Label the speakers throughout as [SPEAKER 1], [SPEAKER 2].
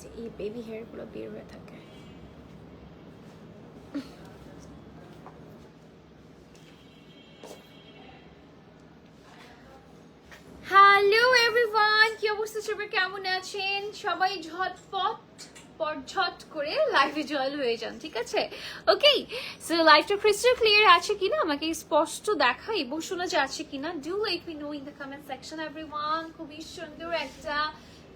[SPEAKER 1] যে এই baby hair গুলো বের হয়ে থাকে। হ্যালো এভরিওয়ান, কি অবস্থা সবার, কেমন আছেন সবাই? ঝট করে লাইভে জয়েন হয়ে যান, ঠিক আছে? ওকে, সো লাইভটা ক্রিস্টাল ক্লিয়ার আছে কিনা, আমাকে স্পষ্ট দেখা এবং শোনা যাচ্ছে কিনা, do let me no in the comment section everyone. খুবই সুন্দর একটা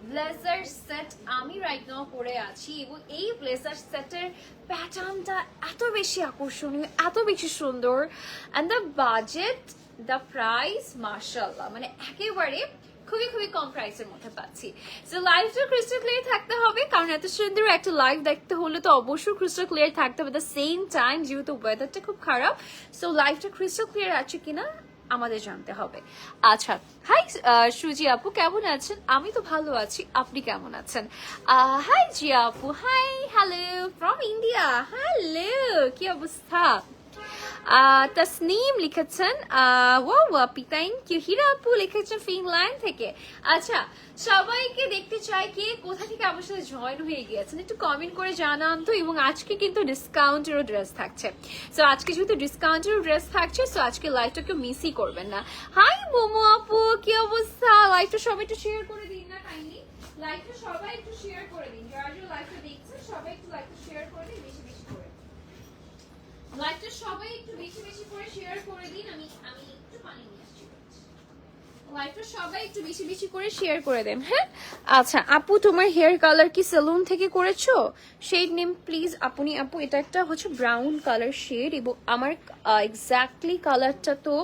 [SPEAKER 1] ব্লেজার সেট আমি রাইট নাও পরে আছি এবং এই ব্লেজার সেটের প্যাটার্নটা এত বেশি আকর্ষণীয়, এত বেশি সুন্দর, and the budget, the price, মাশাআল্লাহ, মানে একেবারে খুবই কম প্রাইসের মধ্যে পাচ্ছি। সো লাইভটা ক্রিস্টাল ক্লিয়ার থাকতে হবে, কারণ এত সুন্দর একটা লাইভ দেখতে হলে তো অবশ্যই ক্রিস্টাল ক্লিয়ার থাকতে হবে। দ্য সেম টাইম যেহেতু ওয়েদারটা খুব খারাপ, সো লাইভটা ক্রিস্টাল ক্লিয়ার আছে কিনা আমাদের জানতে হবে। আচ্ছা, হাই সুজি আপু, কেমন আছেন? আমি তো ভালো আছি, আপনি কেমন আছেন? হাই জিয়া আপু, hi, hello from India, hello, কি অবস্থা? তাসনিম লিখেছেন ওয়াপি, থ্যাংক ইউ। হীরা আপু লিখেছেন ফিনল্যান্ড থেকে। আচ্ছা, সবাইকে দেখতে চাই কে কোথা থেকে আমার সাথে জয়েন হয়ে গিয়েছেন, একটু কমেন্ট করে জানান তো। এবং আজকে কিন্তু ডিসকাউন্টেরও ড্রেস থাকছে, সো আজকে যেহেতু ডিসকাউন্টেরও ড্রেস থাকছে, সো আজকে লাইভটা কেউ মিসই করবেন না। হাই মোমো আপু, কি অবস্থা? লাইভটা সবাই একটু শেয়ার করে দিন না কাইন্ডলি, লাইভটা সবাই একটু শেয়ার করে দিন, যারা যারা লাইভটা দেখছেন সবাই একটু লাইভটা শেয়ার করে দিন, বেশি বেশি করে লাইভটা সবাই একটু বেশি বেশি করে শেয়ার করে দিন। আমি একটু পানি নিয়ে আসছি, লাইভটা সবাই একটু বেশি বেশি করে শেয়ার করে দেন, হ্যাঁ? আচ্ছা আপু, তোমার হেয়ার কালার কি সেলুন থেকে করেছো? Shade name please. আপু এটা একটা হচ্ছে ব্রাউন কালার শেড, এবং আমার এক্স্যাক্টলি কালারটা তো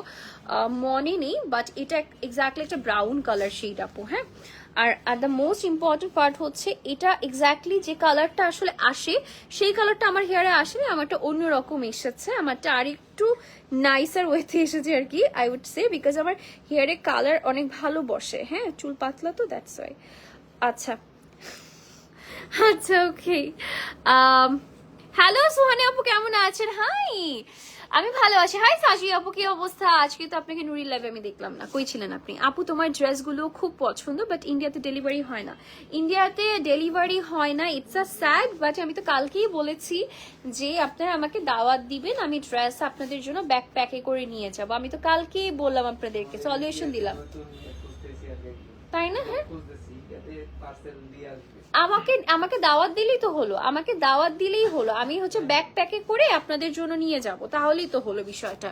[SPEAKER 1] মনে নেই, বাট এটা এক্স্যাক্টলি একটা ব্রাউন কালার শেড আপু, হ্যাঁ? Are the most important part হচ্ছে এটা এক্স্যাক্টলি যে কালারটা আসলে আসে, সেই কালারটা আমার হেয়ারে আসেনি, আমারটা অন্যরকম এসেছে, আমারটা আর একটু নাইসার ওয়েতে এসেছে আর কি, আই উড সে, বিকজ আমার হেয়ারে কালার অনেক ভালো বসে, হ্যাঁ, চুল পাতলা তো, দ্যাটস ওয়াই। আচ্ছা আচ্ছা, ওকে। হ্যালো সুহানি আপু, কেমন আছেন? হাই, আমি ভালো আছি। হাই সাজি আপু, কি অবস্থা? আজকে তো আপনাকে নুরির লাইভে আমি দেখলাম না, কই ছিলেন আপনি? আপু তোমার ড্রেসগুলো খুব পছন্দ, বাট ইন্ডিয়াতে ডেলিভারি হয় না। ইন্ডিয়াতে ডেলিভারি হয় না, ইটস আ স্যাড, বাট আমি তো কালকেই বলেছি যে আপনারা আমাকে দাওয়াত দিবেন, আমি ড্রেস আপনাদের জন্য ব্যাক প্যাকে করে নিয়ে যাব। আমি তো কালকেই বললাম আপনাদেরকে, সলিউশন দিলাম, তাই না? হ্যাঁ, আমাকে দাওয়াত দিলেই তো হলো, আমাকে দাওয়াত দিলেই হলো, আমি হচ্ছে ব্যাক প্যাকে করে আপনাদের জন্য নিয়ে যাব, তাহলেই তো হলো বিষয়টা।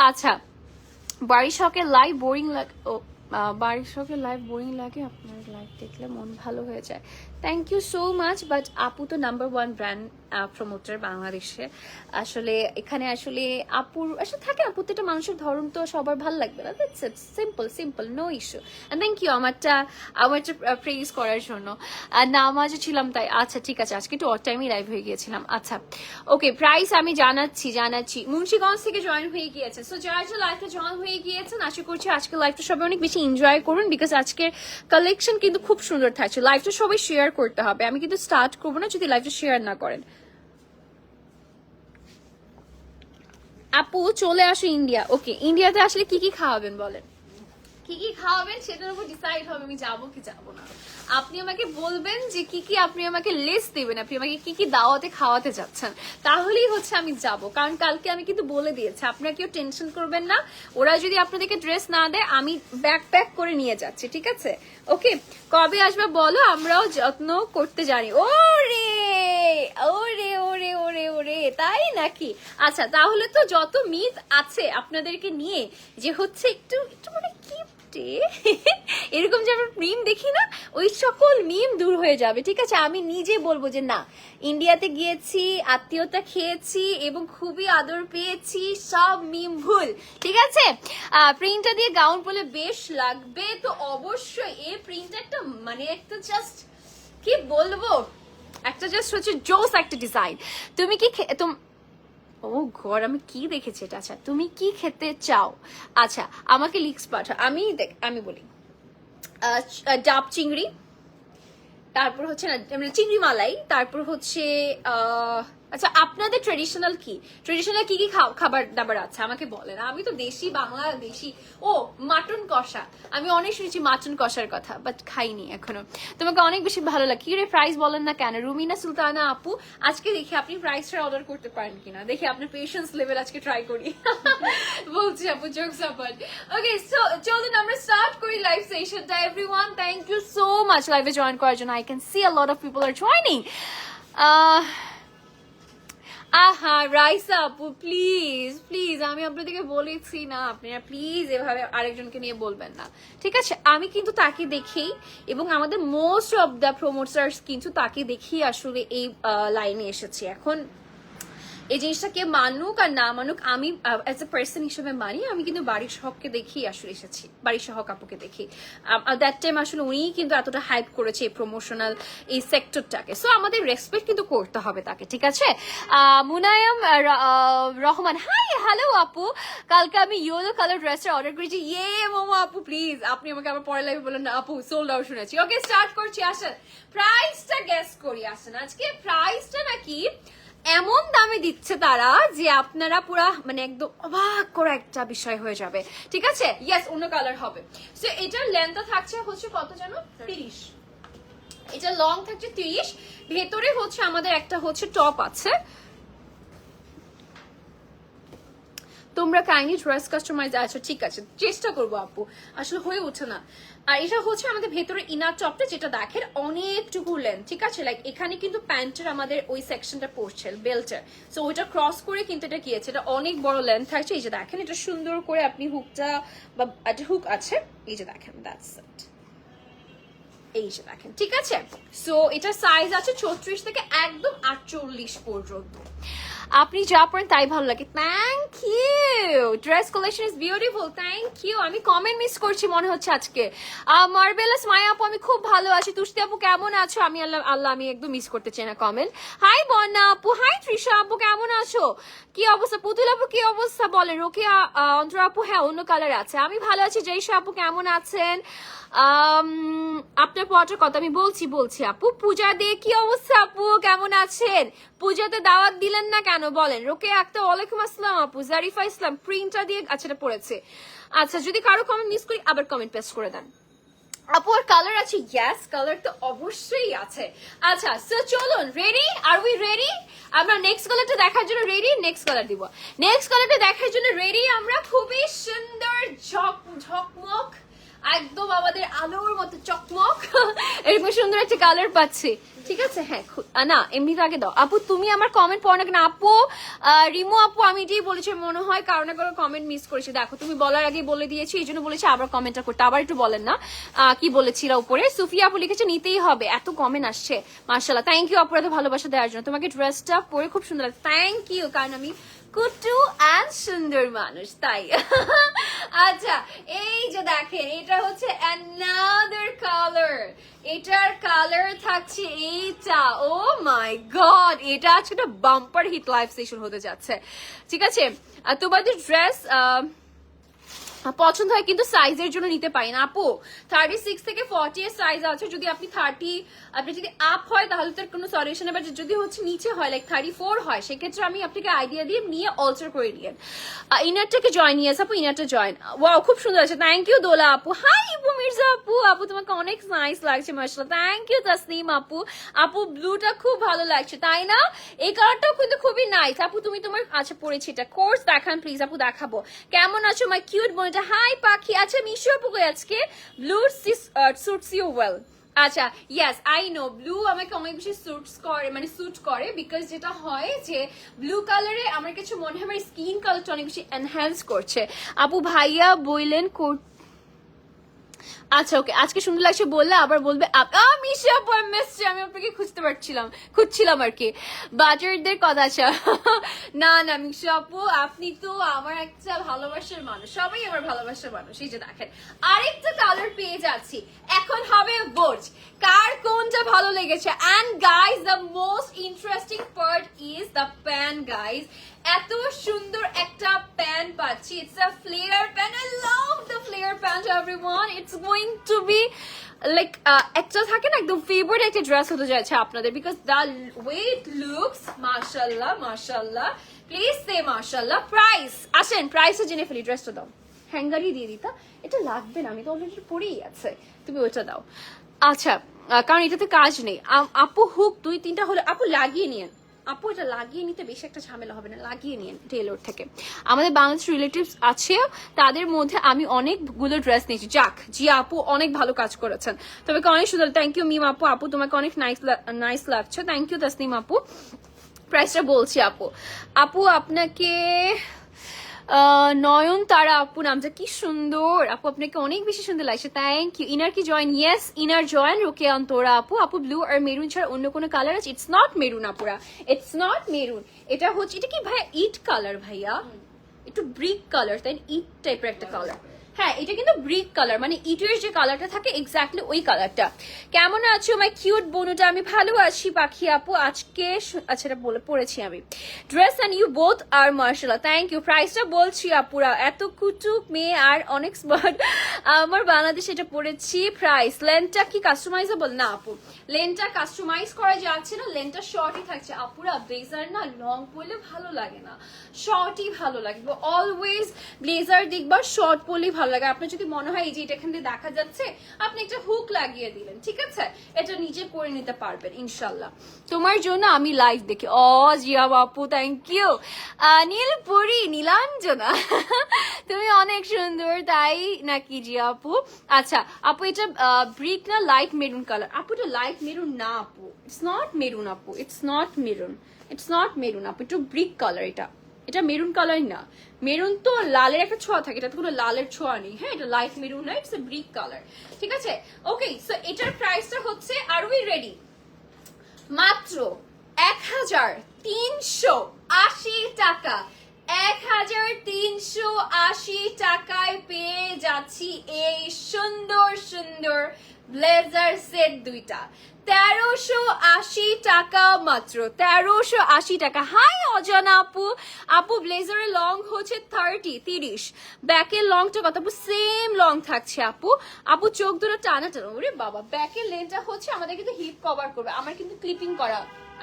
[SPEAKER 1] আচ্ছা, বাড়ির শখের লাইভ বোরিং লাগে, বাড়ির শখের লাইভ বোরিং লাগে, আপনার লাইভ দেখলে মন ভালো হয়ে যায়। Thank you so much, but আপু তো নাম্বার 1 ব্র্যান্ড প্রমোটার বাংলাদেশে। আসলে এখানে আসলে আপুর আসলে থাকে, আপুর তো একটা মানুষের ধরন তো সবার ভালো লাগবে না, that's it, simple, no issue. Thank you আমারটা প্রেজ করার জন্য। নামাজে ছিলাম তাই। আচ্ছা ঠিক আছে, আজকে একটু অড টাইমই লাইভ হয়ে গিয়েছিলাম। আচ্ছা ওকে, প্রাইস আমি জানাচ্ছি। মুন্সিগঞ্জ থেকে জয়েন হয়ে গিয়েছে, সো যারা যারা লাইভে জয়েন হয়ে গিয়েছেন, আশা করছি আজকে লাইভটা সবাই অনেক বেশি এনজয় করুন, বিকজ আজকের কালেকশন কিন্তু খুব সুন্দর থাকছে। লাইভটা সবাই শেয়ার করতে হবে, আমি কিন্তু স্টার্ট করবো না যদি লাইভটা শেয়ার না করেন। আপু চলে আসো ইন্ডিয়া। ওকে, ইন্ডিয়াতে আসলে কি কি খাওয়াবেন বলেন, কি কি খাওয়াবেন সেটার উপর ডিসাইড হবে আমি যাবো কি যাবো না। আপনি আমাকে বলবেন যে কি কি, আপনি আমাকে লিস্ট দিবেন, আপনি আমাকে কি কি দাওয়াতে খাওয়াতে যাচ্ছেন, তাহলেই হচ্ছে আমি যাব। কারণ কালকে আমি কিন্তু বলে দিয়েছি, আপনারা কেউ টেনশন করবেন না, ওরা যদি আপনাদেরকে ড্রেস না দেয় আমি ব্যাক প্যাক করে নিয়ে যাচ্ছি, ঠিক আছে? ওকে, কবে আসবে বলো, আমরাও যত্ন করতে জানি। ওরে ওরে ওরে ওরে ওরে, তাই নাকি? আচ্ছা, তাহলে তো যত মিথ আছে আপনাদেরকে নিয়ে, যে হচ্ছে একটু একটু মানে কি এরকম যে আমরা মিম দেখি না, ওই সকল মিম দূর হয়ে যাবে, ঠিক আছে? আমি নিজে বলবো যে না, ইন্ডিয়াতে গিয়েছি, আত্মীয়তা খেয়েছি এবং খুবই আদর পেয়েছি, সব মিম ভুল, ঠিক আছে? প্রিন্টটা দিয়ে গাউন পরলে বেশ লাগবে তো অবশ্যই। এই প্রিন্টারটা মানে একটা জাস্ট কি বলবো, একটা জাস্ট হচ্ছে জোস একটা ডিজাইন। তুমি কি ও ঘর, আমি কি দেখেছি এটা। আচ্ছা, তুমি কি খেতে চাও? আচ্ছা, আমাকে লিক্স পাঠা, আমি বলি ডাব চিংড়ি, তারপর হচ্ছে না চিংড়ি মালাই, তারপর হচ্ছে আচ্ছা আপনাদের ট্রেডিশনাল কি কি খাবার দাবার আছে আমাকে বলেন। আমি তো দেশি বাংলা দেশি ও মাটন কষা, আমি অনেক শুনেছি মাটন কষার কথা, বাট খাইনি এখনো। তোমাকে অনেক বেশি ভালো লাগে। কি রে প্রাইস বলেন না কেন? রুমিনা সুলতানা আপু আজকে দেখি আপনি প্রাইসটা অর্ডার করতে পারেন কিনা, দেখি আপনার পেশেন্স লেভেল আজকে ট্রাই করি। বলছি আপু জোকস আপার্ট। ওকে সো চলুন আমরা স্টার্ট করি লাইভ সেশনটা। Everyone thank you so much লাইভে জয়েন করার জন্য। I can see a lot of people are joining. আহা রাইসা আপু প্লিজ প্লিজ, আমি আপনাদেরকে বলেছি না আপনারা প্লিজ এভাবে আরেকজনকে নিয়ে বলবেন না, ঠিক আছে? আমি কিন্তু তাকে দেখেই এবং আমাদের মোস্ট অফ দ্য প্রমোটার্স কিন্তু তাকে দেখেই আসলে এই লাইনে এসেছি। এখন এই জিনিসটাকে মানুক আর না মানুক, আমি অ্যাজ এ পার্সন হিসেবে মানি। আমি কিন্তু বাড়ির সহককে দেখেই আসলে এসেছি, বাড়ির সহক আপুকে দেখি। দ্যাট টাইম আসলে উনিই কিন্তু এতটা হাইপ করেছে এই প্রমোশনাল এই সেক্টরটাকে। সো আমাদের রেসপেক্ট কিন্তু করতে হবে তাকে, ঠিক আছে? মুনায়াম রহমান হাই হ্যালো আপু, কালকে আমি ইয়েলো কালার ড্রেসটা অর্ডার করেছি। ইয়ে মোমো আপু প্লিজ আপনি আমাকে আবার পরে লাইভে বলেন না আপু সোল্ড আউট শুনেছি। ওকে স্টার্ট করছি, আসেন প্রাইসটা গেস করি। আসেন আজকে প্রাইসটা নাকি এমন দামে দিচ্ছে তারা যে আপনারা পুরা মানে একদম অবাক করা একটা বিষয় হয়ে যাবে, ঠিক আছে? ইয়েস অন্য কালার হবে। সো এটার লেন্থ থাকছে হচ্ছে কত জানো? 30। এটা লং থাকছে 30, ভেতরে হচ্ছে আমাদের একটা হচ্ছে টপ আছে। তোমরা কাইন্ডলি ড্রেস কাস্টমাইজ আছো, ঠিক আছে চেষ্টা করবো আপু, আসলে হয়ে ওঠে না। আর এটা হচ্ছে আমাদের ভেতরে ইনার টপটা, যেটা দেখেন অনেকটুকু লেন্থ, ঠিক আছে? লাইক এখানে কিন্তু প্যান্টের আমাদের ওই সেকশনটা পড়ছে বেল্টের, সো ওইটা ক্রস করে কিন্তু এটা গিয়েছে, এটা অনেক বড় লেন্থ থাকছে। এই যে দেখেন এটা সুন্দর করে আপনি হুকটা বা একটা হুক আছে, এই যে দেখেন দ্যাটস ইট, এই যে দেখেন, ঠিক আছে? সো এটার সাইজ আছে 36 থেকে একদম 48 পর্যন্ত। আপনি যা পড়েন তাই ভালো লাগে, thank you. Dress collection is beautiful, thank you. আমি কমেন্ট মিস করছি মনে হচ্ছে আজকে। মার্বেলাস মায়া আপু আমি খুব ভালো আছি। তুষ্টি আপু কেমন আছো? আমি আল্লাহ আমি একদম মিস করতে চাই না কমেন্ট। হাই বন্যা আপু, হাই তৃষা আপু কেমন আছো? কি অবস্থা? পুতুল আপু কি অবস্থা বলেন? রোকেয়া অন্তরা আপু হ্যাঁ অন্য কালার আছে। আমি ভালো আছি। জয়সা আপু কেমন আছেন? আপনার পড়াটার কথা আমি বলছি আপু। পূজা দে কি অবস্থা আপু কেমন আছেন? পূজাতে দাওয়াত দিলেন না কেন বলেন? রোকে একটা ওয়ালাইকুম আসসালাম আপু। জারিফা ইসলাম প্রিন্টটা দিয়ে আচ্ছা এটা পড়েছে। আচ্ছা যদি কারো কমেন্ট মিস করি আবার কমেন্ট পেস্ট করে দেন। আপু আর কালার আছে? ইয়েস কালার তো অবশ্যই আছে। আচ্ছা সো চলুন, রেডি? Are we ready? আমরা নেক্সট কালারটা দেখার জন্য রেডি? নেক্সট কালার দিব। নেক্সট কালারটা দেখার জন্য রেডি আমরা। খুবই সুন্দর ঝকমক একদম আমাদের আলোর মতো চকমক এরকম সুন্দর একটা কালার পাচ্ছি, ঠিক আছে? হ্যাঁ না এমনিতে আগে দাও আপু। তুমি আমার কমেন্ট পড়ো না কেন আপু? রিমু আপু আমি এটাই বলেছি মনে হয়, কারণ কারো কমেন্ট মিস করেছি। দেখো তুমি বলার আগে বলে দিয়েছি, এই জন্য বলেছি আবার কমেন্টটা করতে। আবার একটু বলেন না কি বলেছিল উপরে। সুফিয়া আপু লিখেছে নিতেই হবে, এত কমেন্ট আসছে মাশাআল্লাহ। থ্যাংক ইউ আপু এত ভালোবাসা দেওয়ার জন্য। তোমাকে ড্রেসটা পরে খুব সুন্দর লাগে, থ্যাংক ইউ। কারণ আমি কুটু অ্যান্ড সুন্দর মানুষ তাই। আচ্ছা এই যে দেখেন এটা হচ্ছে অ্যানাদার কালার, এটার কালার থাকছে এইটা। ও মাই গড, এটা আজকে একটা বাম্পার হিট লাইভ সেশন হতে যাচ্ছে, ঠিক আছে? তোমাদের ড্রেস পছন্দ হয় কিন্তু সাইজের জন্য নিতে পারি না আপু। 36 থেকে 40 এর সাইজ আছে। যদি আপনি 30 আপনি যদি আপ হয় তাহলে তার কোনো সলিউশন, এবার যদি হচ্ছে নিচে হয় লাইক 34 হয় সেক্ষেত্রে আমি আপনাকে আইডিয়া দিয়ে নিয়ে অল্টার করে নিয়ে ইনারটাকে জয়েন নিয়ে আপু। ইনারটা জয়েন, ওয়াও খুব সুন্দর আছে। থ্যাংক ইউ দোলা আপু। হাই ইবু মির্জা আপু, আপু তোমাকে অনেক নাইস লাগছে মাশাআল্লাহ। থ্যাংক ইউ তাসনিম আপু। আপু ব্লুটা খুব ভালো লাগছে তাই না? এই কালারটাও কিন্তু খুবই নাইস আপু। তুমি তোমার আচ্ছা পরেছি এটা কোর্স দেখান প্লিজ আপু। দেখাবো কেমন আছো মাই কিউট বোন? হাই পাখি। আচ্ছা মিশু আপু আজকে ব্লু সুটস ইউ ওয়েল। আচ্ছা ইয়েস আই নো ব্লু আমাকে অনেক বেশি স্যুট করে বিকজ যেটা হয় যে ব্লু কালারে আমার কিছু মনে হয় আমার স্কিন কালারটা অনেক বেশি এনহ্যান্স করছে। আপু ভাইয়া বললেন আচ্ছা ওকে আজকে সুন্দর লাগছে বললে আবার বলবে মিশা আপু আমি আপনাকে খুঁজছিলাম আর কি বাজারদের কথা। আচ্ছা না না মিশা আপু আপনি তো আমার একটা ভালোবাসার মানুষ, সবাই আমার ভালোবাসার মানুষ। এই যে দেখেন আরেকটা কালার পেয়ে যাচ্ছি, এখন হবে ভোট কার কোনটা ভালো লেগেছে। And guys the most interesting part is the pant guys. এত সুন্দর একটা প্যান্ট পাচ্ছি, it's a flair pant. I love the flair pant everyone. It's going to be like একটা থাকে না একদম ফেভারিট একটা ড্রেস হতে যাচ্ছে আপনাদের, because the way it looks, মাশাআল্লাহ মাশাআল্লাহ, প্লিজ সে মাশাআল্লাহ। প্রাইস আসেন, প্রাইসও জেনে ফেলি, ড্রেসটা দাও, হ্যাঙ্গারই দিয়ে দিতা, এটা লাগবে না, আমি তো অলরেডি পরেই আছে, তুমি ওটা দাও। আচ্ছা, কারণ এটাতে কাজ নেই। আপু হুক 2-3টা হলে আপু লাগিয়ে নিন, আপু এটা লাগিয়ে নিতে বেশি একটা ঝামেলা হবে না, লাগিয়ে নিন টেলর থেকে। আমাদের বাংলাদেশ রিলেটিভস আছে, তাদের মধ্যে আমি অনেকগুলো ড্রেস নিয়েছি। যাক জি আপু অনেক ভালো কাজ করেছেন, তোমাকে অনেক সুন্দর, থ্যাংক ইউ মিম আপু, আপু তোমাকে অনেক নাইস লাগছে, থ্যাংক ইউ তাসনিম আপু। প্রাইসটা বলছি আপু, আপু আপনাকে নয়নতারা আপু নামটা কি সুন্দর আপু, আপনাকে অনেক বেশি সুন্দর লাগছে, থ্যাংক ইউ। ইনার কি জয়েন? ইয়েস ইনার জয়েন, রোকে অন্তরা আপু। আপু ব্লু আর মেরুন ছাড়া অন্য কোনো কালার আছে? ইটস নট মেরুন আপুরা, ইটস নট মেরুন, এটা হচ্ছে, এটা কি ভাইয়া ইট কালার ভাইয়া, একটু ব্রিক কালার, তাই ইট টাইপের একটা কালার। হ্যাঁ এটা কিন্তু ব্রিক কালার, মানে ইটের যে কালারটা থাকে এক্স্যাক্টলি ওই কালারটা। কেমন আছো মাই কিউট বোনুটা? আমি ভালো আছি পাখি আপু, আজকে আচ্ছা এটা বলে পড়েছি আমি। ড্রেস অ্যান্ড ইউ বোথ আর মার্শাল্লাহ, থ্যাংক ইউ। প্রাইসটা বলছি আপুরা, এত কুটুক মেয়ে আর অনেক স্মার্ট, আমার বাংলাদেশে এটা পড়েছি। প্রাইস, লেনটা কি কাস্টমাইজেবল? না আপু, লেনটা কাস্টমাইজ করা যাচ্ছে না, লেনটা শর্টই থাকছে আপুরা। ব্লেজার না লং পরলে ভালো লাগে না, শর্টই ভালো লাগবে অলওয়েজ। ব্লেজার দেখবার শর্ট পরলেই ভালো লাগে। আপনার যদি মনে হয় এই যে এটা এখান থেকে দেখা যাচ্ছে, আপনি একটা হুক লাগিয়ে দিলেন, ঠিক আছে, এটা নিজে করে নিতে পারবেন ইনশাল্লাহ। তোমার জন্য আমি লাইভ দেখি। ও জিয়া বাপু, থ্যাংক ইউ। নীলপুরি নীলাঞ্জনা তুমি অনেক সুন্দর, তাই নাকি জিয়া আপু? আচ্ছা আপু এটা ব্রিক না লাইট মেরুন কালার? আপু এটা লাইট মেরুন না আপু, ইটস নট মেরুন আপু, it's not maroon, it's not maroon আপু, একটু ব্রিক কালার এটা, এটা মেরুন কালার না। মেরুন তো লালের একটা ছোঁয়া থাকে, এটা তো কোনো লালের ছোঁয়া নেই। হ্যাঁ এটা লাইট মেরুন না, ইটস এ ব্রিক কালার, ঠিক আছে। ওকে সো এটার প্রাইসটা হচ্ছে, আর উই রেডি, মাত্র 1380 টাকা। 1380 টাকায় পেয়ে যাচ্ছি এই সুন্দর সুন্দর ব্লেজার সেট দুইটা। 1380 টাকা মাত্র, 1380 টাকা। হাই অজানা আপু, আপু ব্লেজারের লং হচ্ছে 30 ব্যাকের লংটা কত আপু? সেম লং থাকছে আপু। আপু চোখ দুটো টানা টানা, ওরে বাবা, ব্যাকের লেনটা হচ্ছে আমাদের কিন্তু হিপ কভার করবে, আমার কিন্তু ক্লিপিং করা,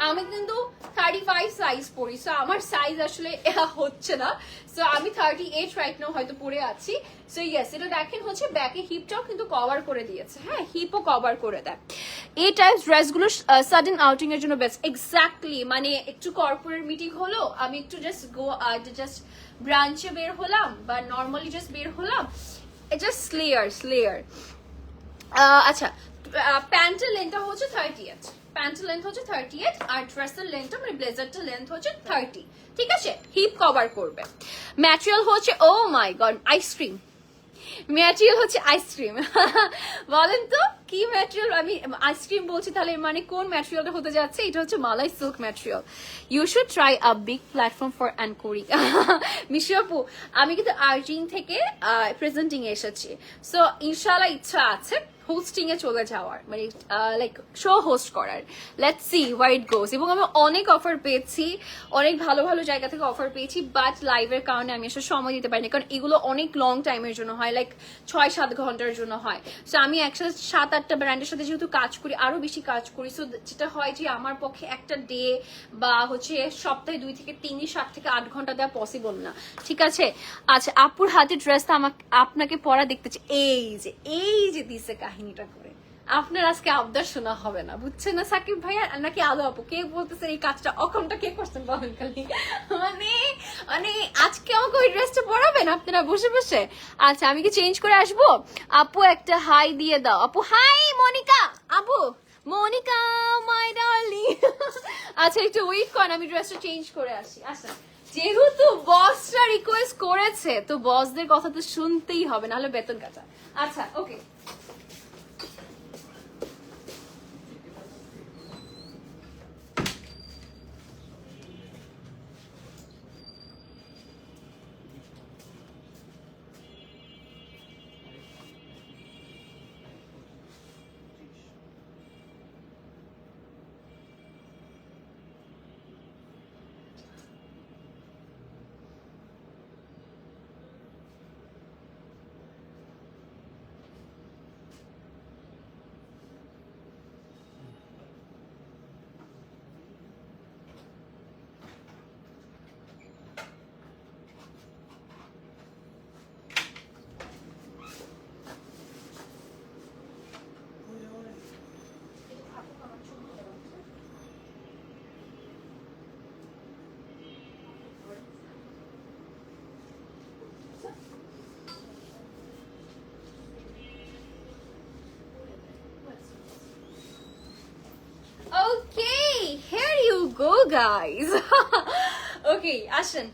[SPEAKER 1] আমি কিন্তু 35 সাইজ পরি, সো আমার সাইজ আসলে হচ্ছে না, সো আমি 38 রাইট নাও হয়তো পরে আছি। সো ইয়েস এটা দেখেন হচ্ছে ব্যাকে হিপটাও কিন্তু কভার করে দিয়েছে, হ্যাঁ হিপও কভার করে দেয়। এই টাইপ ড্রেসগুলো সাডেন আউটিং এর জন্য বেস্ট, এক্স্যাক্টলি, মানে একটু কর্পোরেট মিটিং হলো, আমি একটু জাস্ট ব্রাঞ্চে বের হলাম বা নর্মালি জাস্ট বের হলাম, জাস্ট স্লেয়ার। আচ্ছা প্যান্টের লেন্থটা হচ্ছে 38, প্যান্টের লেন্থ হচ্ছে 38, আর ড্রেসের লেন্থটা মানে ব্লেজারটার লেন্থ হচ্ছে 30, ঠিক আছে। হিপ কভার করবে। ম্যাটেরিয়াল হচ্ছে ও মাই গড আইসক্রিম, ম্যাটেরিয়াল হচ্ছে আইসক্রিম বলেন তো কি ম্যাটেরিয়াল? আমি আইসক্রিম বলছি, তাহলে মানে কোন ম্যাটেরিয়ালটা হতে যাচ্ছে? এটা হচ্ছে malai silk material. You should try a big platform for অ্যানকোরি। মিশু আপু আমি কিন্তু আর্জিন থেকে প্রেজেন্টিং এসেছি, সো ইনশাল্লাহ ইচ্ছা আছে হোস্টিং এ চলে যাওয়ার, মানে লাইক শো হোস্ট করার। লেটস সি হোয়ার ইট গোস। এবং আমি অনেক অফার পেয়েছি, অনেক ভালো ভালো জায়গা থেকে অফার পেয়েছি, বাট লাইভের কারণে আমি আসলে সময় দিতে পারিনি, কারণ এগুলো অনেক লং টাইমের জন্য হয়, লাইক 6-7 ঘন্টার জন্য হয়। সো আমি একসাথে 7-8টা ব্র্যান্ডের সাথে যেহেতু কাজ করি, আরো বেশি কাজ করি, সো যেটা হয় যে আমার পক্ষে একটা ডে বা হচ্ছে সপ্তাহে 2 থেকে 3, 7 থেকে 8 ঘন্টা দেওয়া পসিবল না, ঠিক আছে। আচ্ছা আপুর হাতে ড্রেসটা আমাকে আপনাকে পরা দেখতে চাই, এই যে দিছে কাহিনীটা করে। আপনার আজকে আবদার শোনা হবে না, বুঝছেন না সাকিব ভাইয়া নাকি আলো আপু, কে বলতেছে এই কাজটা, অকমটা কে করছেন বলেন খালি, মানে মানে আজকে আমাকে ওই ড্রেসটা পরাবেন আপনারা বসে বসে? আচ্ছা আমি কি চেঞ্জ করে আসবো? আপু একটা হাই দিয়ে দাও। আপু হাই মনিকা, আপু মনিকা মাই ডার্লিং। আচ্ছা একটু ওয়েট করেন, আমি ড্রেসটা চেঞ্জ করে আসি। আচ্ছা যেহেতু বসরা রিকোয়েস্ট করেছে, তো বসদের কথা তো শুনতেই হবে, নাহলে বেতন কাটা। আচ্ছা ওকে গাইস। ওকে আসেন,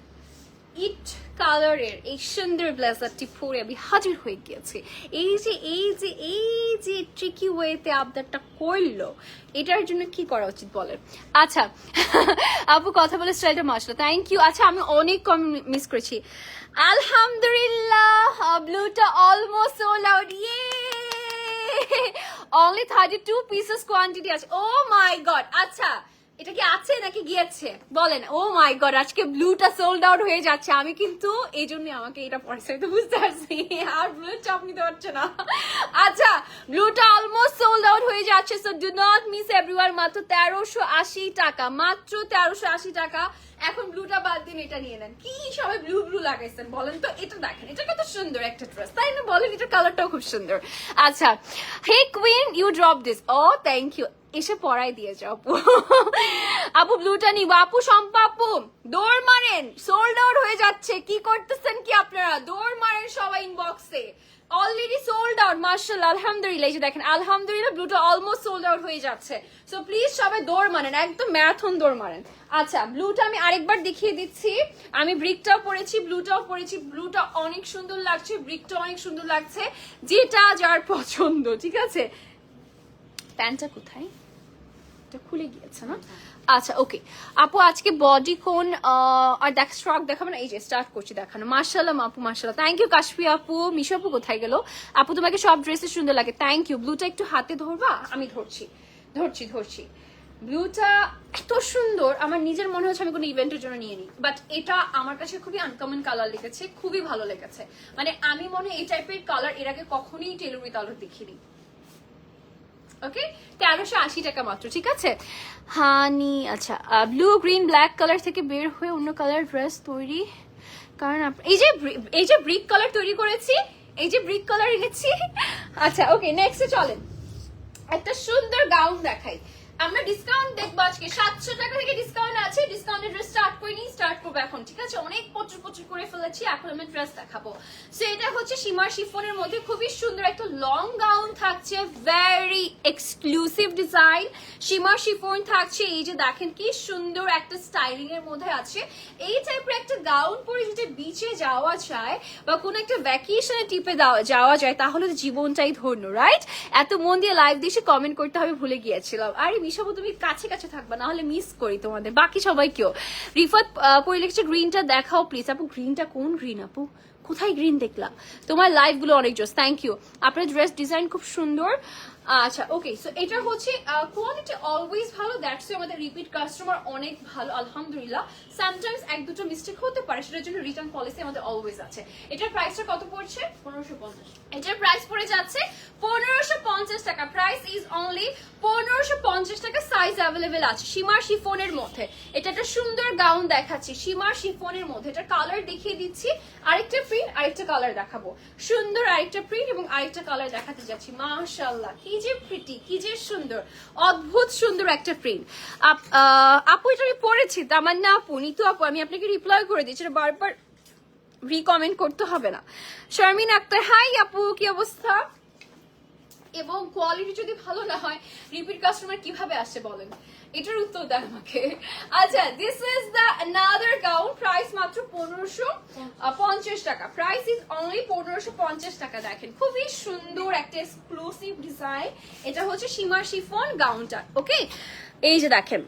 [SPEAKER 1] ইট কালারের এই সুন্দর ব্লেজারটি পরে আমি হাজির হয়ে গিয়েছি। এই যে ট্রিকি ওয়েতে আবদারটা করলো, এটার জন্য কি করা উচিত বলেন? আচ্ছা আপু কথা বলে স্টাইলটা মাশাআল্লাহ, থ্যাংক ইউ। আচ্ছা আমি অনেক কম মিস করেছি। আলহামদুলিল্লাহ, ব্লুটা অলমোস্ট সোল্ড আউট। ইয়ে অনলি 32 পিসেস কোয়ান্টিটি আছে। ও মাই গড। আচ্ছা এটা কি আছে নাকি গিয়েছে বলেন? ও মাই গড, আজকে ব্লুটা সোল্ড আউট হয়ে যাচ্ছে। আমি কিন্তু এই জন্য আমাকে এটা পড়ছে, তো বুঝতে পারছি আর ব্লু চাপ নিতে পারছে না। আচ্ছা ব্লুটা অলমোস্ট সোল্ড আউট হয়ে যাচ্ছে, so do not miss everyone. মাত্র 1380 টাকা, মাত্র 1380 টাকা। এখন ব্লুটা বাদ দিন, এটা নিয়ে নেন। কি সবাই ব্লু ব্লু লাগাইছেন বলেন তো? এটা দেখেন, এটা কত সুন্দর একটা ড্রেস, তাই না বলেন? এটার কালারটাও খুব সুন্দর। আচ্ছা hey queen, you drop this. ও থ্যাংক ইউ, এসে পড়াই দিয়ে যাও আপু। আপু ব্লুটা নিব। আপু শম্পা আপু দৌড় মারেন, সোল্ড আউট হয়ে যাচ্ছে। কি করতেছেন কি আপনারা? দৌড় মারেন সবাই ইনবক্সে। অলরেডি সোল্ড আউট মাশাআল্লাহ, আলহামদুলিল্লাহ। এই যে দেখেন আলহামদুলিল্লাহ ব্লুটা অলমোস্ট সোল্ড আউট হয়ে যাচ্ছে। সো প্লিজ সবাই দৌড় মারেন, একদম ম্যারাথন দৌড় মারেন। আচ্ছা ব্লুটা আমি আরেকবার দেখিয়ে দিচ্ছি। আমি ব্রিকটাও পরেছি, ব্লুটাও পরেছি। ব্লুটা অনেক সুন্দর লাগছে, ব্রিকটা অনেক সুন্দর লাগছে, যেটা যার পছন্দ। ঠিক আছে, প্যান্টটা কোথায়? এটা খুলে গিয়েছে না? আচ্ছা ওকে আপু, আজকে বডি কোন আর দেখ স্ট্রক দেখাবো না? এই যে স্টার্ট করছি দেখানো। মাশাআল্লাহ আপু মাশাআল্লাহ, থ্যাংক ইউ। কাশফি আপু, মিশু আপু কোথায় গেল? আপু তোমাকে সব ড্রেসে সুন্দর লাগে, থ্যাংক ইউ। ব্লুটা একটু হাতে ধরবা? আমি ধরছি ধরছি ধরছি। ব্লুটা এত সুন্দর, আমার নিজের মনে হচ্ছে আমি কোনো ইভেন্টের জন্য নিয়ে নিই, বাট এটা আমার কাছে খুবই আনকমন কালার লেগেছে, খুবই ভালো লেগেছে। মানে আমি মনে এই টাইপের কালার এর আগে কখনোই টেলরি কালার দেখিনি। ওকে 1380 টাকা মাত্র, ঠিক আছে হানি। আচ্ছা ব্লু গ্রিন ব্ল্যাক কালার থেকে বের হয়ে অন্য কালার ড্রেস তৈরি, কারণ এই যে ব্রিক কালার তৈরি করেছি, এই যে ব্রিক কালার এনেছি। আচ্ছা ওকে নেক্সটে চলেন, একটা সুন্দর গাউন দেখাই। আমরা ডিসকাউন্ট দেখবো আজকে, 700 টাকা থেকে ডিসকাউন্ট আছে। ডিসকাউন্টের ড্রেস স্টার্ট করে নিই, স্টার্ট করবো এখন। ঠিক আছে, অনেক প্রচুর প্রচুর করে ফেলেছি, এখন আমি ড্রেস দেখাবো। সো এটা হচ্ছে সীমার শিফনের মধ্যে খুবই সুন্দর একটা লং গাউন থাকছে, ভেরি এক্সক্লুসিভ ডিজাইন। সীমার শিফন থাকছে, এই যে দেখেন কি সুন্দর একটা স্টাইলিং এর মধ্যে আছে। এই টাইপের একটা গাউন পরে যদি বিচে যাওয়া যায় বা কোনো একটা ভ্যাকেশনে টিপে যাওয়া যায়, তাহলে তো জীবনটাই ধন্য, রাইট? এত মন দিয়ে লাইভ দিয়ে কমেন্ট করতে হবে ভুলে গিয়েছিলাম। আরে মিশাবো তুমি কাছে কাছে থাকবা, না হলে মিস করি তোমাদের বাকি সবাইকেও। রিফাত পরিলেখছে গ্রিনটা দেখাও প্লিজ। আপু গ্রিনটা কোন গ্রিন আপু? কোথায় গ্রিন দেখলাম? তোমার লাইভ গুলো অনেক জোস, থ্যাংক ইউ। আপনার ড্রেস ডিজাইন খুব সুন্দর। আচ্ছা ওকে, সো এটা হচ্ছে কোয়ালিটি অলওয়েজ ভালো, দ্যাটস আমাদের রিপিট কাস্টমার অনেক ভালো আলহামদুলিল্লাহ। সামটাইমস এক দুটো মিস্টেক হতে পারে, সেটার জন্য রিটার্ন পলিসি আমাদের অলওয়েজ আছে। এটার প্রাইসটা কত পড়ছে? 1550। এটার প্রাইস পড়ে যাচ্ছে 1550 টাকা। প্রাইস ইজ অনলি 1550 টাকা। সাইজ অ্যাভেলেবেল আছে সীমার শিফনের মধ্যে। এটা একটা সুন্দর গাউন দেখাচ্ছি সীমার শিফনের মধ্যে। এটা কালার দেখিয়ে দিচ্ছি, আরেকটা প্রিন্ট, আরেকটা কালার দেখাবো। সুন্দর আরেকটা প্রিন্ট এবং আরেকটা কালার দেখাতে যাচ্ছি। মাশাআল্লাহ কি যে প্রিটি, কি যে সুন্দর, অদ্ভুত সুন্দর একটা প্রিন্ট। আপু এটা আমি পড়েছি, তামান্না আপু, নিতু আপু, আমি আপনাকে রিপ্লাই করে দিচ্ছি, এটা বারবার রিকমেন্ট করতে হবে না। শারমিন আক্তার, হাই আপু কি অবস্থা? এবং কোয়ালিটি যদি ভালো না হয় রিপিট কাস্টমার কিভাবে আসছে বলেন? এটার উত্তর দেন আমাকে। আচ্ছা this is the another gown, price মাত্র 1550 টাকা। প্রাইস ইজ অনলি 1550 টাকা। দেখেন খুবই সুন্দর একটা এক্সক্লুসিভ ডিজাইন। এটা হচ্ছে সীমার শিফন গাউনটা। ওকে এই যে দেখেন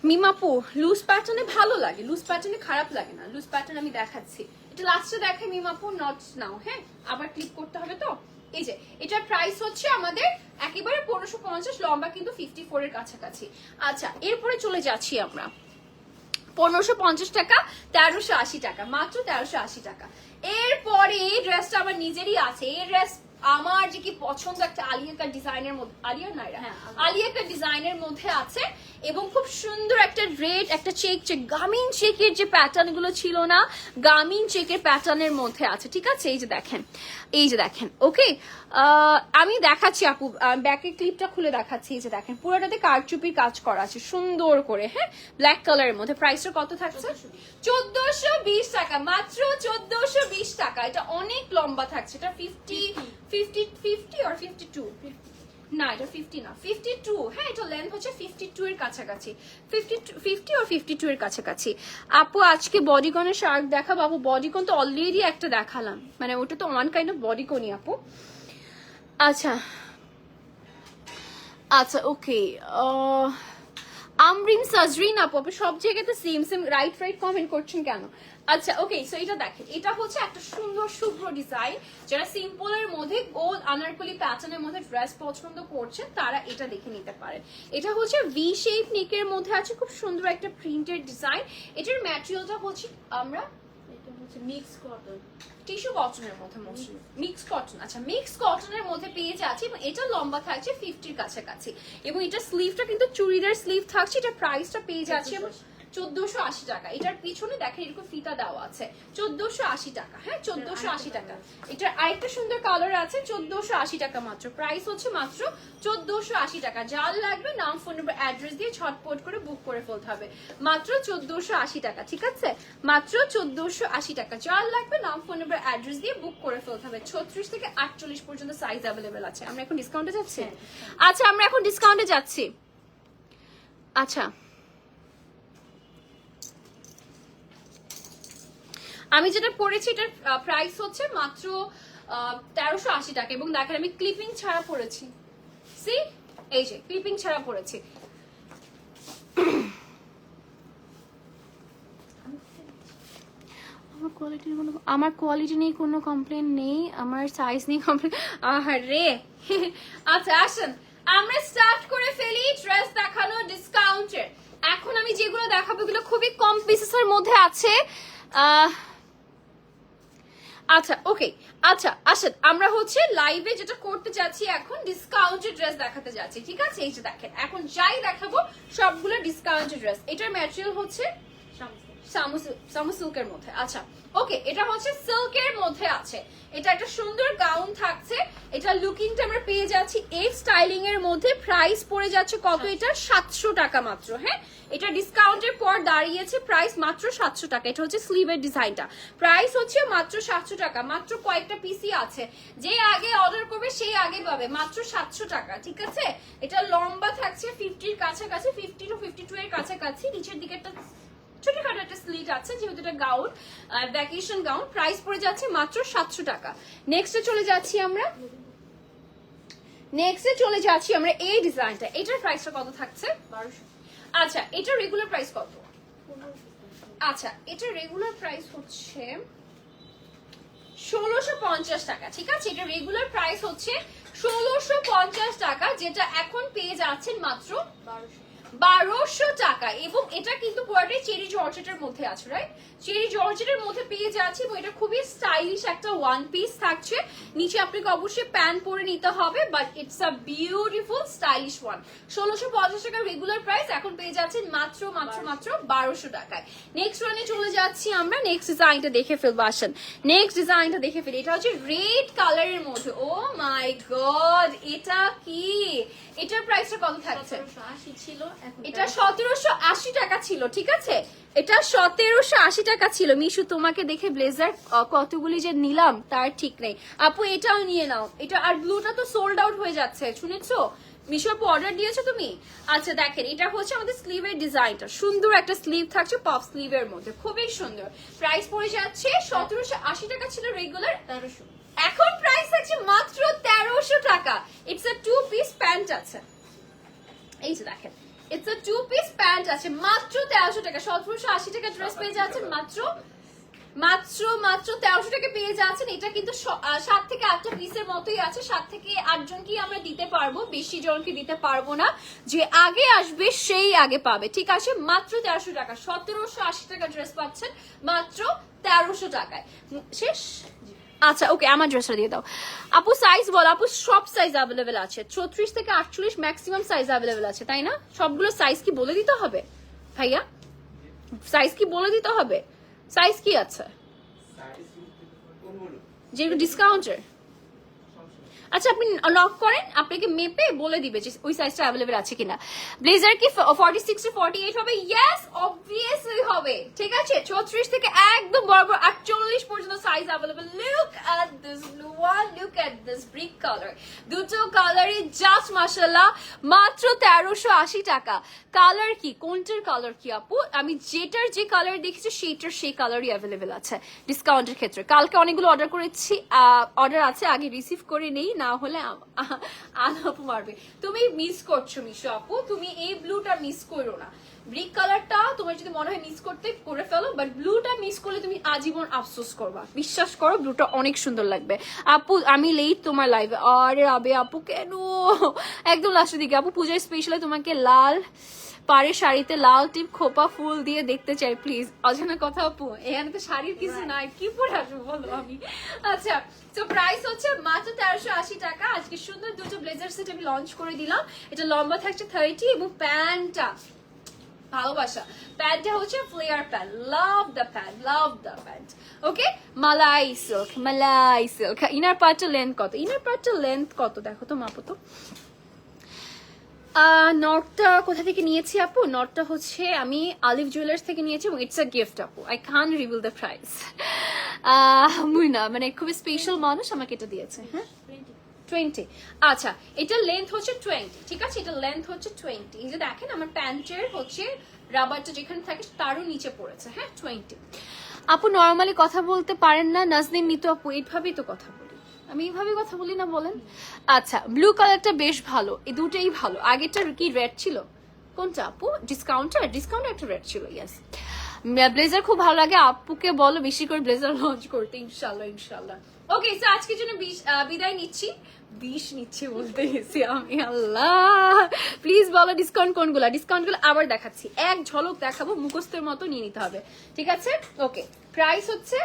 [SPEAKER 1] মিমাপু, লুজ প্যাটার্নে ভালো লাগে, লুজ প্যাটার্নে খারাপ লাগে না। লুজ প্যাটার্ন আমি দেখাচ্ছি, এটা লাস্টে দেখাই মিমাপু, নট নাও। হ্যাঁ আবার ক্লিক করতে হবে তো। এই যে এটার প্রাইস হচ্ছে আমাদের একেবারে 1550, লম্বা কিন্তু 54 এর কাছাকাছি। আচ্ছা এরপরে চলে যাচ্ছি আমরা 1550 টাকা, 1380 টাকা, মাত্র 1380 টাকা। এরপরে এই ড্রেসটা আমার নিজেরই আছে। এই ড্রেস আমার যে কি পছন্দ, একটা আলিয়া কাট ডিজাইনের মধ্যে, আলিয়া নাইরা, আলিয়া কাট ডিজাইনের মধ্যে আছে এবং খুব সুন্দর একটা রেড, একটা চেক গামিন চেকের যে প্যাটার্ন গুলো ছিল না, গামিন চেকের প্যাটার্নের মধ্যে আছে। ঠিক আছে এই যে দেখেন, এই যে দেখেন। ওকে আমি দেখাচ্ছি আপু, ব্যাকের ক্লিপটা খুলে দেখাচ্ছি। এই যে দেখেন পুরোটাতে কারচুপির কাজ করা আছে সুন্দর করে, হ্যাঁ ব্ল্যাক কালারের মধ্যে। প্রাইসটা কত থাকছে? 1420 টাকা, মাত্র 1420 টাকা। এটা অনেক লম্বা থাকছে, এটা 50 or 52 না এটা 50 না, 52। হ্যাঁ এটা লেন্থ হচ্ছে 52 এর কাছাকাছি, 50 আর 52 এর কাছাকাছি। আপু আজকে বডিকনের শার্ট দেখা বাবু, বডিকন তো অলরেডি একটা দেখালাম, মানে ওটা তো ওয়ান কাইন্ড অফ বডিকনই আপু। আচ্ছা আচ্ছা ওকে, আমরিন সাজরিন আপু, আপনি সব জায়গাতে সেম সেম রাইট কমেন্ট করছেন কেন? আচ্ছা ওকে, সো এটা দেখেন, এটা হচ্ছে একটা সুন্দর শুভ্র ডিজাইন। যারা সিম্পলের মধ্যে গোল আনারকলি প্যাটার্নের মধ্যে ড্রেস পছন্দ করছেন তারা এটা দেখে নিতে পারেন। এটা হচ্ছে ভি শেপ নেকের মধ্যে আছে, খুব সুন্দর একটা প্রিন্টেড ডিজাইন। এটার ম্যাটেরিয়ালটা হচ্ছে আমরা মিক্স কটন, টিস্যু কটনের মধ্যে, মিক্স কটন। আচ্ছা মিক্স কটনের মধ্যে পেয়ে যাচ্ছি এবং এটা লম্বা থাকছে 50-র কাছাকাছি এবং এটা স্লিভটা কিন্তু চুড়িদার স্লিভ থাকছে। এটা প্রাইসটা পেয়ে যাচ্ছে 1480 টাকা। এটার পিছনে দেখেন এরকম ফিতা দেওয়া আছে, 1480 টাকা। হ্যাঁ 1480 টাকা। এটার আরেকটা সুন্দর কালার আছে, 1480 টাকা মাত্র। প্রাইস হচ্ছে মাত্র 1480 টাকা। যার লাগবে নাম, ফোন নাম্বার, অ্যাড্রেস দিয়ে ঝটপট করে বুক করে ফেলতে হবে। মাত্র 1480 টাকা, ঠিক আছে? মাত্র 1480 টাকা। যার লাগবে নাম, ফোন নাম্বার, অ্যাড্রেস দিয়ে বুক করে ফেলতে হবে। 36 থেকে 48 পর্যন্ত সাইজ অ্যাভেলেবেল আছে। আমরা এখন ডিসকাউন্টে যাচ্ছি। আচ্ছা আমরা এখন ডিসকাউন্টে যাচ্ছি। আচ্ছা আমি যেটা পরেছি এটার প্রাইস হচ্ছে মাত্র 1380 টাকা এবং দেখেন আমি ক্লিপিং ছাড়া পরেছি। সি এই যে ক্লিপিং ছাড়া পরেছি। আমার কোয়ালিটি নিয়ে কোনো কমপ্লেন নেই, আমার সাইজ নিয়ে কমপ্লেন। আরে আচ্ছা আসেন আমরা স্টার্ট করে ফেলি ড্রেস দেখানো ডিসকাউন্টের। এখন আমি যেগুলো দেখাবো এগুলো খুবই কম পিসেসের মধ্যে আছে। আচ্ছা ওকে, আচ্ছা আসেন আমরা হচ্ছে লাইভে যেটা করতে যাচ্ছি এখন ডিসকাউন্টেড ড্রেস দেখাতে যাচ্ছি, ঠিক আছে? এই যে দেখেন এখন যাই দেখাবো সবগুলো ডিসকাউন্টেড ড্রেস। এটার ম্যাটেরিয়াল হচ্ছে সামু সিল্কের মধ্যে। আচ্ছা ওকে, এটা হচ্ছে সিল্কের মধ্যে আছে। এটা একটা সুন্দর গাউন থাকছে। এটা লুকিংটা আমরা পেয়ে যাচ্ছি এই স্টাইলিং এর মধ্যে। প্রাইস পড়ে যাচ্ছে কত? এটা 700 টাকা মাত্র। হ্যাঁ এটা ডিসকাউন্টের পর দাঁড়িয়েছে প্রাইস মাত্র 700 টাকা। এটা হচ্ছে স্লিভের ডিজাইনটা, প্রাইস হচ্ছে মাত্র 700 টাকা। মাত্র কয়েকটা পিসই আছে, যে আগে অর্ডার করবে সেই আগে পাবে। মাত্র 700 টাকা, ঠিক আছে? এটা লম্বা থাকছে 50-র কাছাকাছি, 50 to 52 এর কাছাকাছি। নিচের দিকে একটা ছোটখাটো একটা স্লিট আছে যেহেতু এটা গাউন, ভ্যাকেশন গাউন। প্রাইস পড়ে যাচ্ছে মাত্র 700 টাকা। নেক্সটে চলে যাচ্ছি আমরা এই ডিজাইনটা। এটার প্রাইসটা কত থাকছে? 1200। আচ্ছা এটা রেগুলার প্রাইস কত? আচ্ছা এটা রেগুলার প্রাইস হচ্ছে 1650 টাকা, ঠিক আছে? এটা রেগুলার প্রাইস হচ্ছে 1650 টাকা, যেটা এখন পেয়ে যাচ্ছেন মাত্র 1200 টাকা। এবং এটা কিন্তু পুরোটাই চেরি জর্জেটের মধ্যে আছে, রাইট? চেরি জর্জেটের মধ্যে পেয়ে যাচ্ছি এবং এটা খুবই স্টাইলিশ একটা ওয়ান পিস থাকছে। নিচে আপনাকে অবশ্যই প্যান্ট পরে নিতে হবে, but it's a beautiful stylish one. 1650 টাকা রেগুলার প্রাইস, এখন পেয়ে যাচ্ছেন মাত্র 1200 টাকায়। নেক্সট ওয়ানে চলে যাচ্ছি আমরা। নেক্সট ডিজাইনটা দেখে ফেলবো, আসেন নেক্সট ডিজাইনটা দেখে ফেলি। এটা হচ্ছে রেড কালারের মধ্যে। ও মাই গড, এটা কি? এটার প্রাইসটা কত থাকছে? 1780 ছিল, এটা 1780 টাকা ছিল, ঠিক আছে? এটা 1780 টাকা ছিল। মিশু তোমাকে দেখে ব্লেজার কতগুলি যে নিলাম তার ঠিক নেই। আপু এটাও নিয়ে নাও, এটা। আর ব্লুটা তো সোল্ড আউট হয়ে যাচ্ছে, শুনেছো? মিশু আপু অর্ডার দিয়েছো তুমি? আচ্ছা দেখেন এটা হচ্ছে আমাদের স্লিভের ডিজাইনটা। সুন্দর একটা স্লিভ থাকছে পপ স্লিভের মধ্যে, খুবই সুন্দর। প্রাইস পড়ে যাচ্ছে 1780 টাকা, ছিল রেগুলার 1300। এখন প্রাইস আছে মাত্র 1300 টাকা। ইটস আ 2 পিস প্যান্ট আছে, এই যে দেখেন ইটস আ 2 পিস প্যান্ট আছে মাত্র 1300 টাকা। 1780 টাকা ড্রেস পেয়ে যাচ্ছেন মাত্র 1300 টাকা পেয়ে যাচ্ছেন। এটা কিন্তু 7 থেকে 8টা পিসের মতোই আছে। 7 থেকে 8 জনকে আমরা দিতে পারবো, বেশি জনকে দিতে পারবো না। যে আগে আসবে সেই আগে পাবে, ঠিক আছে? মাত্র 1300 টাকা, 1780 টাকা ড্রেস পাচ্ছেন মাত্র 1300 টাকায়। শেষ? আচ্ছা ওকে, আমার ড্রেসটা দিয়ে দাও। আপু সাইজ বল। আপু সব সাইজ অ্যাভেলেবেল আছে, 34 থেকে 48 ম্যাক্সিমাম সাইজ অ্যাভেলেবেল আছে, তাই না? সবগুলো সাইজ কি বলে দিতে হবে ভাইয়া? সাইজ কি বলে দিতে হবে? সাইজ কি আছে যেগুলো ডিসকাউন্টের? আচ্ছা আপনি লক করেন, আপনাকে মেপে বলে দিবে যে ওই সাইজটা অ্যাভেলেবেল আছে কিনা। ব্লেজার কি 46 to 48 হবে? ইয়েস, অবভিয়াসলি হবে। ঠিক আছে, 34 থেকে একদম বরাবর 48 পর্যন্ত size available. Look at this blue one, look at this brick colour, দুটো কালারই জাস্ট মাশাআল্লাহ মাত্র 1380 টাকা। কালার কি, কোনটার কালার কি আপু? আমি যেটার যে কালার দেখেছি সেইটার সেই কালারই অ্যাভেলেবেল আছে ডিসকাউন্টের ক্ষেত্রে। কালকে অনেকগুলো অর্ডার করেছি, অর্ডার আছে, আগে রিসিভ করে নেই, না হলে আপু মারবে। তুমি মিস করছো মিশু আপু, তুমি এই ব্লুটা মিস করো না। ব্রিক কালারটা তোমার যদি মনে হয় মিস করতে করে ফেলো, বাট ব্লুটা মিস করলে তুমি আজীবন আফসোস করবা, বিশ্বাস করো ব্লুটা অনেক সুন্দর লাগবে। আপু আমি লেট তোমার লাইভে। আরে আবে আপু কেন, একদম লাস্টের দিকে। আপু পূজার স্পেশালি তোমাকে লাল পাড়ের শাড়িতে লাল টিপ খোপা ফুল দিয়ে দেখতে চাই প্লিজ। অজানা কথা আপু, এখানে তো শাড়ির কিছু নাই, কি পরে আসবো বলো আমি। আচ্ছা, তো প্রাইস হচ্ছে মাত্র 1380 টাকা। আজকে সুন্দর দুটো ব্লেজার সেট আমি লঞ্চ করে দিলাম। এটা লম্বা থাকছে 30 এবং প্যান্টটা ভালোবাসা, প্যান্টটা হচ্ছে flair pant. Love the pant, love the pant. Okay, malai silk, malai silk. Inner পার্টটা লেন্থ কত? ইনার পার্টটা লেন্থ কত দেখো তো, মাপো তো। নটটা কোথা থেকে নিয়েছি আপু? নটটা হচ্ছে আমি আলিফ জুয়েলার্স থেকে নিয়েছি এবং ইটস আ গিফট আপু। I can't reveal the price. মুইনা মানে খুব স্পেশাল মানুষ আমাকে এটা দিয়েছে। হ্যাঁ 20। আচ্ছা, এটা লেন্থ হচ্ছে 20, ঠিক আছে, এটা লেন্থ হচ্ছে 20। এই যে দেখেন আমার প্যান্টের হচ্ছে রাবারটা যেখানে থাকে তারও নিচে পড়েছে। হ্যাঁ 20। আপু নর্মালি কথা বলতে পারেন না? নাজনীন নিতু আপু এইভাবেই তো কথা বলি, আমি এইভাবে কথা বলি না বলেন। আচ্ছা, ব্লু কালারটা বেশ ভালো, এই দুটোই ভালো। আগেরটা কি রেড ছিল? কোনটা আপু? ডিসকাউন্টার একটা রেড ছিল। ইয়েস, ব্লেজার খুব ভালো লাগে। আপুকে বলো বেশি করে ব্লেজার লঞ্চ করতে, ইনশাল্লাহ ইনশাল্লাহ। ওকে, সো আজকের জন্য বিদায় নিচ্ছি। 20 নিচ্ছি বলতে গেছি আমি, আল্লাহ। প্লিজ বলো ডিসকাউন্ট কোনগুলো? ডিসকাউন্টগুলো আবার দেখাচ্ছি, এক ঝলক দেখাবো, মুখস্থের মতো নিয়ে নিতে হবে, ঠিক আছে? ওকে, প্রাইস হচ্ছে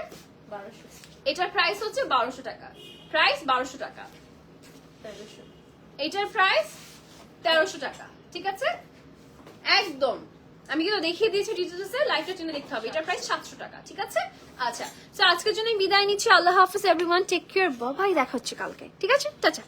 [SPEAKER 1] 1200। এটার প্রাইস হচ্ছে 1200 টাকা। প্রাইস 1200 টাকা। এটার প্রাইস 1300 টাকা, ঠিক আছে? একদম আমি কিন্তু দেখিয়ে দিয়েছি ডিটেইলসে, লাইভটা টেনে দেখতে হবে। এটার প্রাইস 700 টাকা, ঠিক আছে? আচ্ছা, তো আজকের জন্য বিদায় নিচ্ছি। আল্লাহ হাফেজ এভরিওয়ান, টেক কেয়ার, বাই। দেখা হচ্ছে কালকে, ঠিক আছে? টাটা।